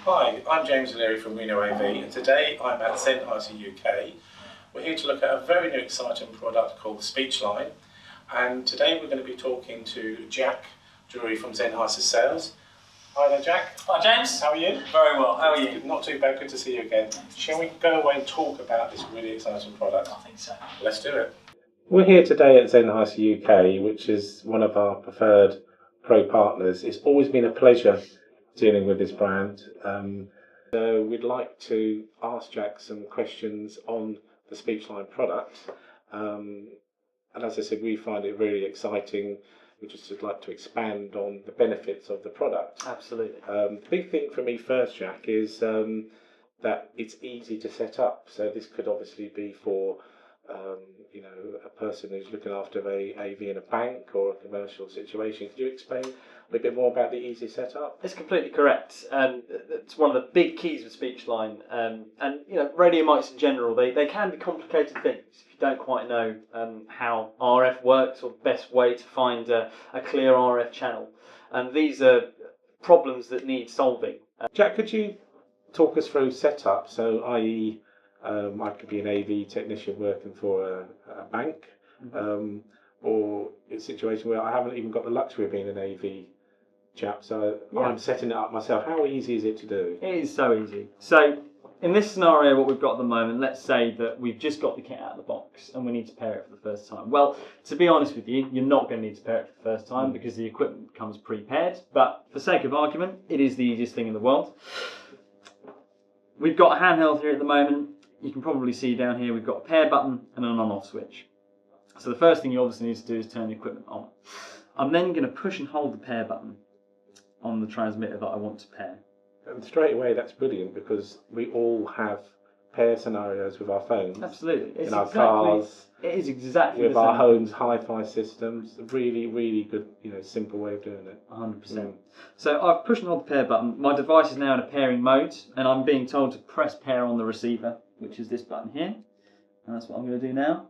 Hi, I'm James Leary from We Know AV, and today I'm at Sennheiser UK. We're here to look at a very new exciting product called the Speechline, and today we're going to be talking to Jack Drury from Sennheiser Sales. Hi there, Jack. Hi James. How are you? Very well, how are you? Not too bad, good to see you again. Shall we go away and talk about this really exciting product? I think so. Let's do it. We're here today at Sennheiser UK, which is one of our preferred pro partners. It's always been a pleasure dealing with this brand. So we'd like to ask Jack some questions on the Speechline product. And as I said, we find it really exciting. We just would like to expand on the benefits of the product. Absolutely. The big thing for me first, Jack, is that it's easy to set up. So this could obviously be for a person who's looking after a AV in a bank or a commercial situation. Could you explain a bit more about the easy setup? It's completely correct. It's one of the big keys with Speechline. And radio mics in general, they can be complicated things if you don't quite know how RF works or the best way to find a clear RF channel. And these are problems that need solving. Jack, could you talk us through setup? So, i.e., I could be an AV technician working for a bank, or a situation where I haven't even got the luxury of being an AV chap, so I'm setting it up myself. How easy is it to do? It is so easy. So in this scenario, what we've got at the moment, let's say that we've just got the kit out of the box and we need to pair it for the first time. Well, to be honest with you, you're not going to need to pair it for the first time because the equipment comes pre-paired, but for sake of argument, it is the easiest thing in the world. We've got a handheld here at the moment. You can probably see down here we've got a pair button and an on-off switch. So the first thing you obviously need to do is turn the equipment on. I'm then going to push and hold the pair button on the transmitter that I want to pair. And straight away that's brilliant because we all have pair scenarios with our phones. Absolutely. In our cars. It is exactly with the same. our homes, hi-fi systems. Really, really good, simple way of doing it. 100%. So I've pushed and hold the pair button. My device is now in a pairing mode and I'm being told to press pair on the receiver, which is this button here. And that's what I'm going to do now.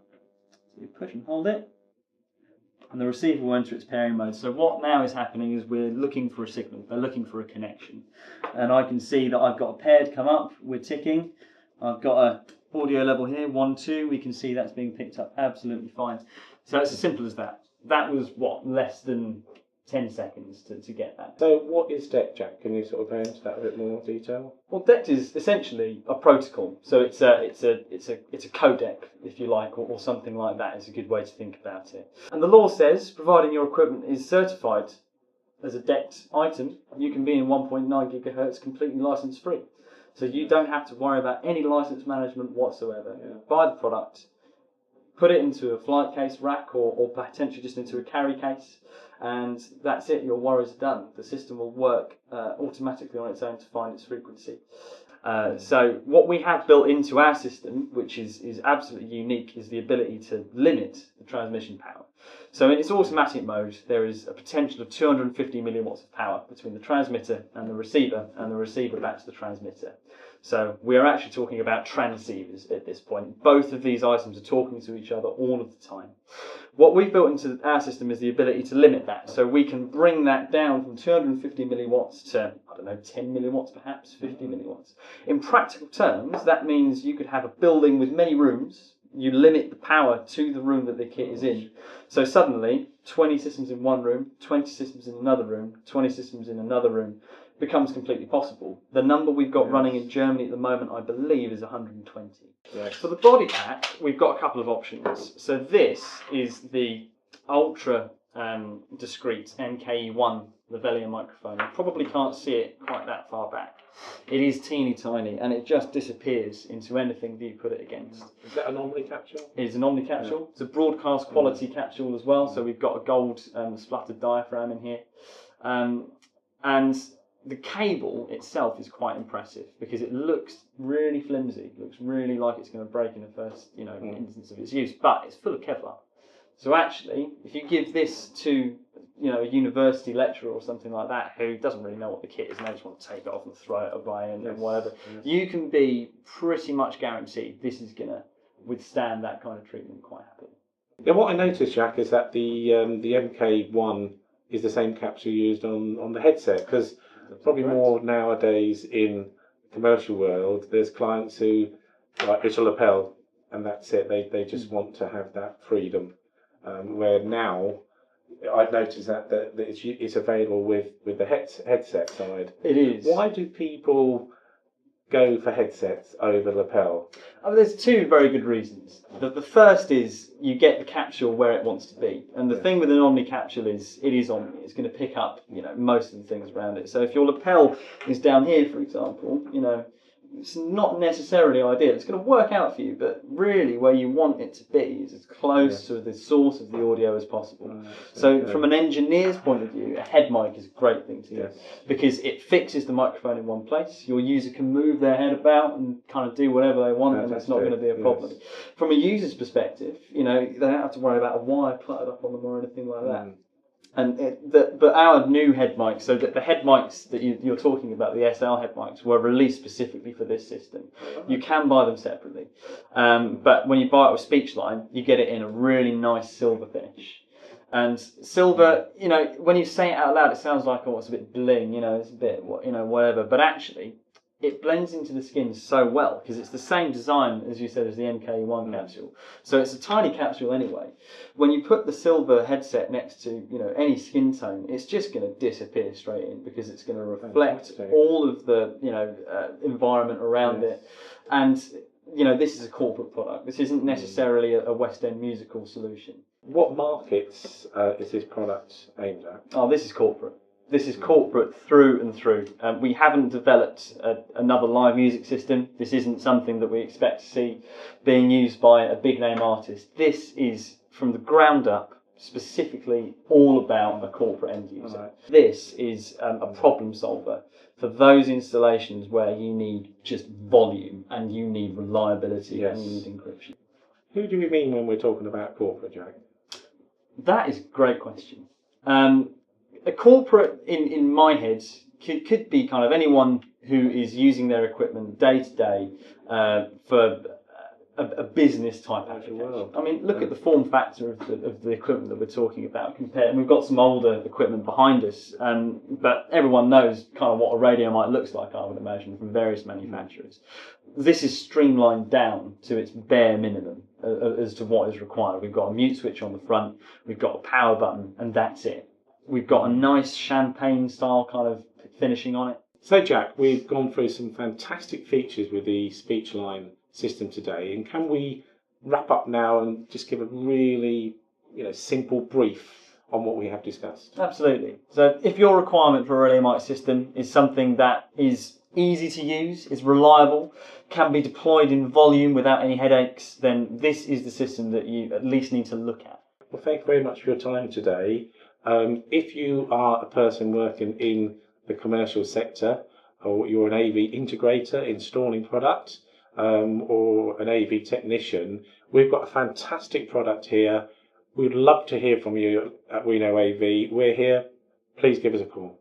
So you push and hold it. And the receiver will enter its pairing mode. So what now is happening is we're looking for a signal. They're looking for a connection. And I can see that I've got a paired come up. We're ticking. I've got a audio level here, 1, 2. We can see that's being picked up absolutely fine. So it's as simple as that. That was, less than 10 seconds to get that. So what is DECT, Jack? Can you sort of go into that a bit more detail? Well, DECT is essentially a protocol. So it's a codec, if you like, or something like that is a good way to think about it. And the law says, providing your equipment is certified as a DECT item, you can be in 1.9 gigahertz completely license free. So you don't have to worry about any license management whatsoever. Buy the product, put it into a flight case rack or potentially just into a carry case, and that's it, your worries are done. The system will work automatically on its own to find its frequency. So what we have built into our system, which is absolutely unique, is the ability to limit the transmission power. So in its automatic mode, there is a potential of 250 milliwatts of power between the transmitter and the receiver back to the transmitter. So we are actually talking about transceivers at this point. Both of these items are talking to each other all of the time. What we've built into our system is the ability to limit that. So we can bring that down from 250 milliwatts to, 10 milliwatts perhaps, 50 milliwatts. In practical terms, that means you could have a building with many rooms. You limit the power to the room that the kit is in. So suddenly, 20 systems in one room, 20 systems in another room, 20 systems in another room becomes completely possible. The number we've got running in Germany at the moment, I believe, is 120. Yes. For the body pack, we've got a couple of options. So this is the ultra discreet NKE1 lavalier microphone. You probably can't see it quite that far back. It is teeny tiny and it just disappears into anything that you put it against. Is that an omni capsule? It is an omni capsule. It's a broadcast quality capsule as well, so we've got a gold splattered diaphragm in here. And the cable itself is quite impressive because it looks really flimsy. It looks really like it's going to break in the first instance of its use, but it's full of Kevlar. So actually, if you give this to a university lecturer or something like that who doesn't really know what the kit is and they just want to take it off and throw it away and whatever, you can be pretty much guaranteed this is going to withstand that kind of treatment quite happily. Yeah, what I noticed, Jack, is that the MK1 is the same capsule used on the headset, because probably more nowadays in the commercial world. There's clients who like it's a lapel and that's it. They just want to have that freedom. Where now I've noticed that it's available with the headset side. It is. Why do people go for headsets over lapel? There's two very good reasons. The first is you get the capsule where it wants to be, and the thing with an Omni capsule is it is Omni. It's going to pick up most of the things around it. So if your lapel is down here, for example, it's not necessarily ideal. It's going to work out for you, but really where you want it to be is as close to the source of the audio as possible. So from an engineer's point of view, a head mic is a great thing to use because it fixes the microphone in one place. Your user can move their head about and kind of do whatever they want, and it's not going to be a problem. From a user's perspective, they don't have to worry about a wire cluttered up on them or anything like that. But our new head mics, so that the head mics that you're talking about, the SL head mics, were released specifically for this system. You can buy them separately, but when you buy it with Speechline, you get it in a really nice silver finish. And silver, when you say it out loud, it sounds like it's a bit bling, it's a bit whatever. But actually, it blends into the skin so well because it's the same design as you said as the MK1 capsule. So it's a tiny capsule anyway. When you put the silver headset next to any skin tone, it's just going to disappear straight in because it's going to reflect all of the environment around it. And this is a corporate product. This isn't necessarily a West End musical solution. What markets is this product aimed at? Oh, this is corporate. This is corporate through and through. We haven't developed another live music system. This isn't something that we expect to see being used by a big name artist. This is from the ground up specifically all about a corporate end user. Right. This is a problem solver for those installations where you need just volume and you need reliability and you need encryption. Who do we mean when we're talking about corporate, Jack? That is a great question. A corporate, in my head, could be kind of anyone who is using their equipment day to day for a business type application. I mean, look at the form factor of the equipment that we're talking about. And we've got some older equipment behind us, but everyone knows kind of what a radio mic looks like, I would imagine, from various manufacturers. This is streamlined down to its bare minimum as to what is required. We've got a mute switch on the front, we've got a power button, and that's it. We've got a nice champagne style kind of finishing on it. So Jack, we've gone through some fantastic features with the Speechline system today, and can we wrap up now and just give a really simple brief on what we have discussed? Absolutely. So if your requirement for a radio mic system is something that is easy to use, is reliable, can be deployed in volume without any headaches, then this is the system that you at least need to look at. Well, thank you very much for your time today. If you are a person working in the commercial sector, or you're an AV integrator installing product, or an AV technician, we've got a fantastic product here. We'd love to hear from you at We Know AV. We're here. Please give us a call.